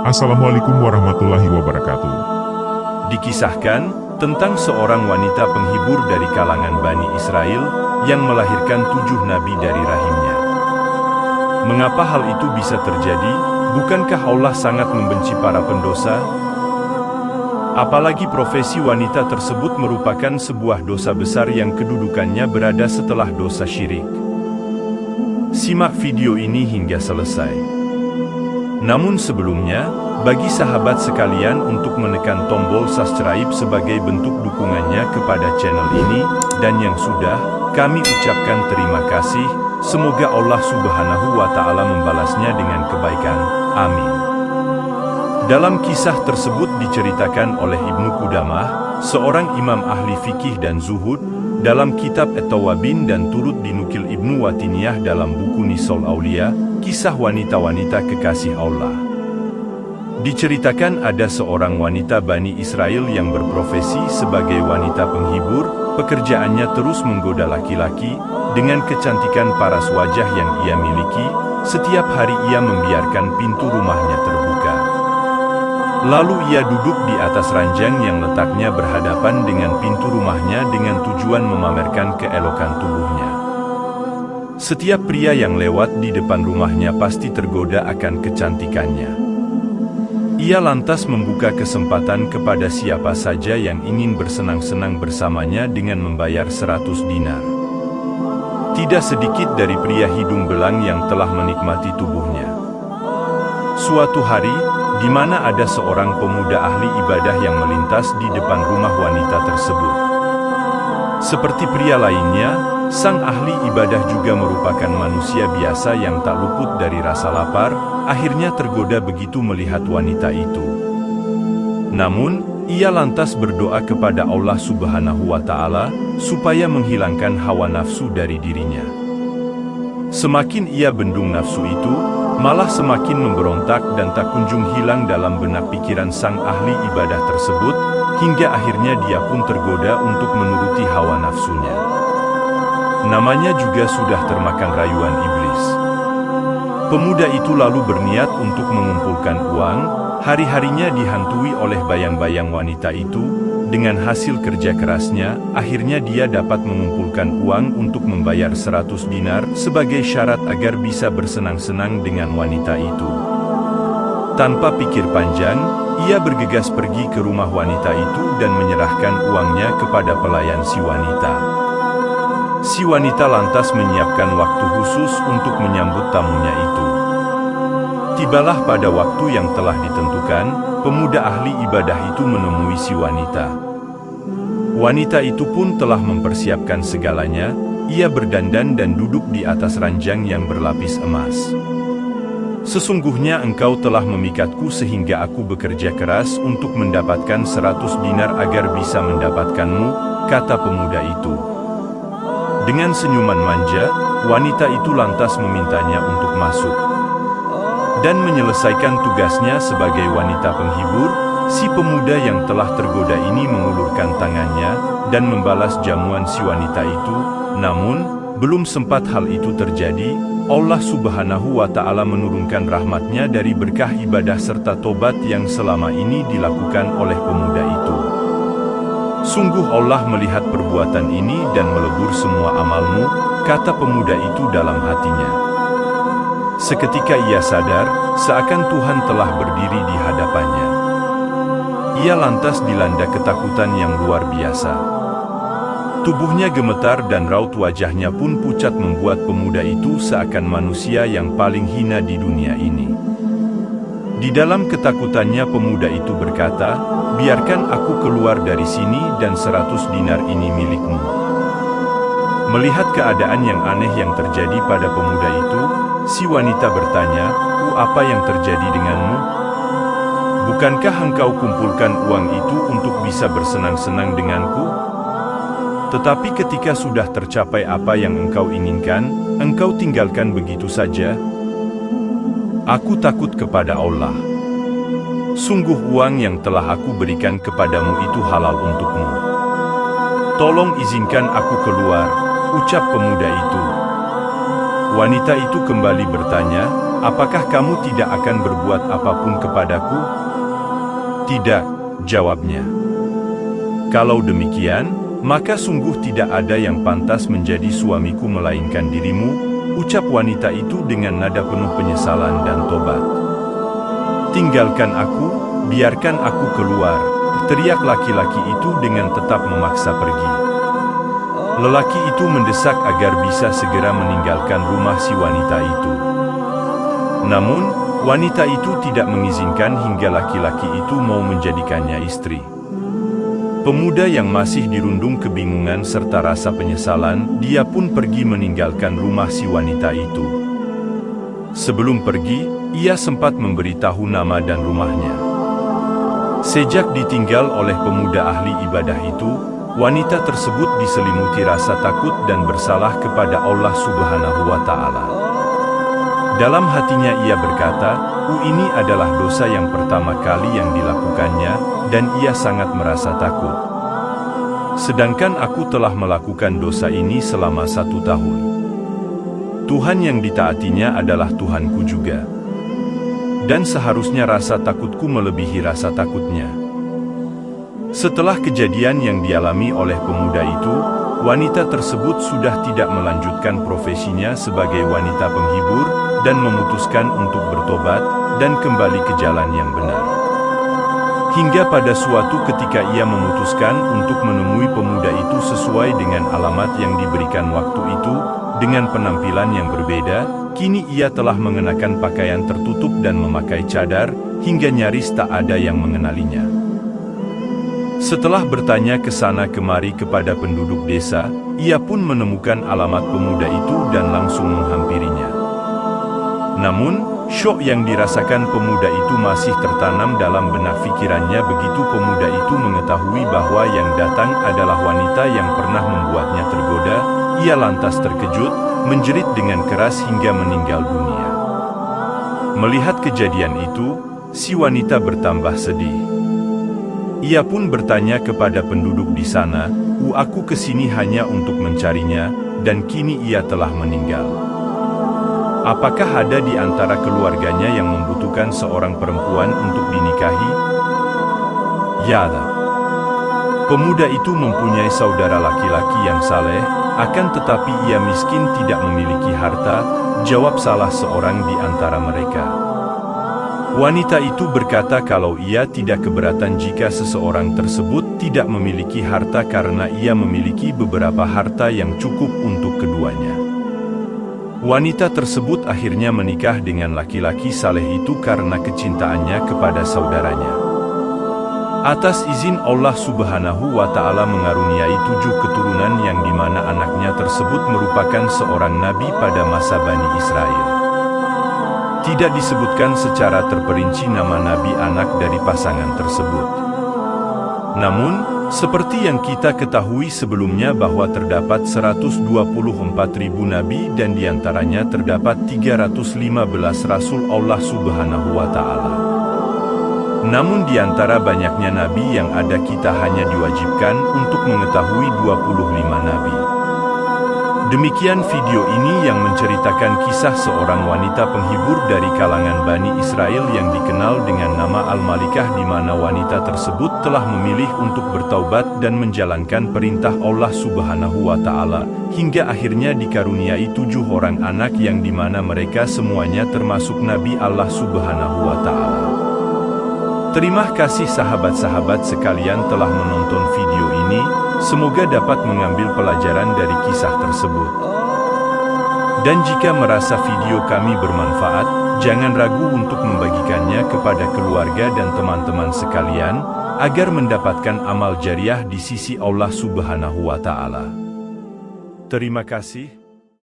Assalamualaikum warahmatullahi wabarakatuh. Dikisahkan tentang seorang wanita penghibur dari kalangan Bani Israel yang melahirkan 7 nabi dari rahimnya. Mengapa hal itu bisa terjadi? Bukankah Allah sangat membenci para pendosa? Apalagi profesi wanita tersebut merupakan sebuah dosa besar yang kedudukannya berada setelah dosa syirik. Simak video ini hingga selesai. Namun sebelumnya, bagi sahabat sekalian untuk menekan tombol subscribe sebagai bentuk dukungannya kepada channel ini, dan yang sudah, kami ucapkan terima kasih, semoga Allah Subhanahu wa Ta'ala membalasnya dengan kebaikan. Amin. Dalam kisah tersebut diceritakan oleh Ibnu Qudamah, seorang imam ahli fikih dan zuhud, dalam kitab At-Tawabin dan turut dinukil Ibnu Watiniyah dalam buku Nisaul Aulia, kisah wanita-wanita kekasih Allah. Diceritakan ada seorang wanita Bani Israel yang berprofesi sebagai wanita penghibur, pekerjaannya terus menggoda laki-laki, dengan kecantikan paras wajah yang ia miliki, setiap hari ia membiarkan pintu rumahnya terbuka. Lalu ia duduk di atas ranjang yang letaknya berhadapan dengan pintu rumahnya dengan tujuan memamerkan keelokan tubuhnya. Setiap pria yang lewat di depan rumahnya pasti tergoda akan kecantikannya. Ia lantas membuka kesempatan kepada siapa saja yang ingin bersenang-senang bersamanya dengan membayar 100 dinar. Tidak sedikit dari pria hidung belang yang telah menikmati tubuhnya. Suatu hari, di mana ada seorang pemuda ahli ibadah yang melintas di depan rumah wanita tersebut. Seperti pria lainnya, sang ahli ibadah juga merupakan manusia biasa yang tak luput dari rasa lapar, akhirnya tergoda begitu melihat wanita itu. Namun, ia lantas berdoa kepada Allah Subhanahu wa Ta'ala, supaya menghilangkan hawa nafsu dari dirinya. Semakin ia bendung nafsu itu, malah semakin memberontak dan tak kunjung hilang dalam benak pikiran sang ahli ibadah tersebut, hingga akhirnya dia pun tergoda untuk menuruti hawa nafsunya. Namanya juga sudah termakan rayuan iblis. Pemuda itu lalu berniat untuk mengumpulkan uang, hari-harinya dihantui oleh bayang-bayang wanita itu. Dengan hasil kerja kerasnya, akhirnya dia dapat mengumpulkan uang untuk membayar 100 dinar sebagai syarat agar bisa bersenang-senang dengan wanita itu. Tanpa pikir panjang, ia bergegas pergi ke rumah wanita itu dan menyerahkan uangnya kepada pelayan si wanita. Si wanita lantas menyiapkan waktu khusus untuk menyambut tamunya itu. Tibalah pada waktu yang telah ditentukan, pemuda ahli ibadah itu menemui si wanita. Wanita itu pun telah mempersiapkan segalanya, ia berdandan dan duduk di atas ranjang yang berlapis emas. Sesungguhnya engkau telah memikatku sehingga aku bekerja keras untuk mendapatkan 100 dinar agar bisa mendapatkanmu, kata pemuda itu. Dengan senyuman manja, wanita itu lantas memintanya untuk masuk. Dan menyelesaikan tugasnya sebagai wanita penghibur, si pemuda yang telah tergoda ini mengulurkan tangannya dan membalas jamuan si wanita itu. Namun, belum sempat hal itu terjadi, Allah Subhanahu wa Ta'ala menurunkan rahmatnya dari berkah ibadah serta tobat yang selama ini dilakukan oleh pemuda itu. Sungguh Allah melihat perbuatan ini dan melebur semua amalmu, kata pemuda itu dalam hatinya. Seketika ia sadar, seakan Tuhan telah berdiri di hadapannya. Ia lantas dilanda ketakutan yang luar biasa. Tubuhnya gemetar dan raut wajahnya pun pucat membuat pemuda itu seakan manusia yang paling hina di dunia ini. Di dalam ketakutannya pemuda itu berkata, biarkan aku keluar dari sini dan 100 dinar ini milikmu. Melihat keadaan yang aneh yang terjadi pada pemuda itu, si wanita bertanya, apa yang terjadi denganmu? Bukankah engkau kumpulkan uang itu untuk bisa bersenang-senang denganku? Tetapi ketika sudah tercapai apa yang engkau inginkan, engkau tinggalkan begitu saja? Aku takut kepada Allah. Sungguh uang yang telah aku berikan kepadamu itu halal untukmu. Tolong izinkan aku keluar, ucap pemuda itu. Wanita itu kembali bertanya, apakah kamu tidak akan berbuat apapun kepadaku?" "Tidak," jawabnya. "Kalau demikian, maka sungguh tidak ada yang pantas menjadi suamiku melainkan dirimu," ucap wanita itu dengan nada penuh penyesalan dan tobat. "Tinggalkan aku, biarkan aku keluar," teriak laki-laki itu dengan tetap memaksa pergi. Lelaki itu mendesak agar bisa segera meninggalkan rumah si wanita itu. Namun, wanita itu tidak mengizinkan hingga laki-laki itu mau menjadikannya istri. Pemuda yang masih dirundung kebingungan serta rasa penyesalan, dia pun pergi meninggalkan rumah si wanita itu. Sebelum pergi, ia sempat memberitahu nama dan rumahnya. Sejak ditinggal oleh pemuda ahli ibadah itu, wanita tersebut diselimuti rasa takut dan bersalah kepada Allah Subhanahu wa Ta'ala. Dalam hatinya ia berkata, ini adalah dosa yang pertama kali yang dilakukannya, dan ia sangat merasa takut. Sedangkan aku telah melakukan dosa ini selama 1 tahun. Tuhan yang ditaatinya adalah Tuhanku juga. Dan seharusnya rasa takutku melebihi rasa takutnya. Setelah kejadian yang dialami oleh pemuda itu, wanita tersebut sudah tidak melanjutkan profesinya sebagai wanita penghibur, dan memutuskan untuk bertobat, dan kembali ke jalan yang benar. Hingga pada suatu ketika ia memutuskan untuk menemui pemuda itu sesuai dengan alamat yang diberikan waktu itu, dengan penampilan yang berbeda, kini ia telah mengenakan pakaian tertutup dan memakai cadar, hingga nyaris tak ada yang mengenalinya. Setelah bertanya ke sana kemari kepada penduduk desa, ia pun menemukan alamat pemuda itu dan langsung menghampirinya. Namun, syok yang dirasakan pemuda itu masih tertanam dalam benak pikirannya begitu pemuda itu mengetahui bahwa yang datang adalah wanita yang pernah membuatnya tergoda. Ia lantas terkejut, menjerit dengan keras hingga meninggal dunia. Melihat kejadian itu, si wanita bertambah sedih. Ia pun bertanya kepada penduduk di sana, "Aku kesini hanya untuk mencarinya, dan kini ia telah meninggal. Apakah ada di antara keluarganya yang membutuhkan seorang perempuan untuk dinikahi?" "Ya, pemuda itu mempunyai saudara laki-laki yang saleh, akan tetapi ia miskin tidak memiliki harta," jawab salah seorang di antara mereka. Wanita itu berkata kalau ia tidak keberatan jika seseorang tersebut tidak memiliki harta karena ia memiliki beberapa harta yang cukup untuk keduanya. Wanita tersebut akhirnya menikah dengan laki-laki saleh itu karena kecintaannya kepada saudaranya. Atas izin Allah Subhanahu wa Ta'ala mengaruniai 7 keturunan yang dimana anaknya tersebut merupakan seorang nabi pada masa Bani Israel. Tidak disebutkan secara terperinci nama nabi anak dari pasangan tersebut. Namun, seperti yang kita ketahui sebelumnya bahwa terdapat 124.000 nabi dan diantaranya terdapat 315 rasul Allah Subhanahu wa Ta'ala. Namun di antara banyaknya nabi yang ada kita hanya diwajibkan untuk mengetahui 25 nabi. Demikian video ini yang menceritakan kisah seorang wanita penghibur dari kalangan Bani Israel yang dikenal dengan nama Al-Malikah di mana wanita tersebut telah memilih untuk bertaubat dan menjalankan perintah Allah Subhanahu wa Ta'ala, hingga akhirnya dikaruniai 7 orang anak yang dimana mereka semuanya termasuk Nabi Allah Subhanahu wa Ta'ala. Terima kasih sahabat-sahabat sekalian telah menonton video ini. Semoga dapat mengambil pelajaran dari kisah tersebut. Dan jika merasa video kami bermanfaat, jangan ragu untuk membagikannya kepada keluarga dan teman-teman sekalian, agar mendapatkan amal jariah di sisi Allah Subhanahu wa Ta'ala. Terima kasih.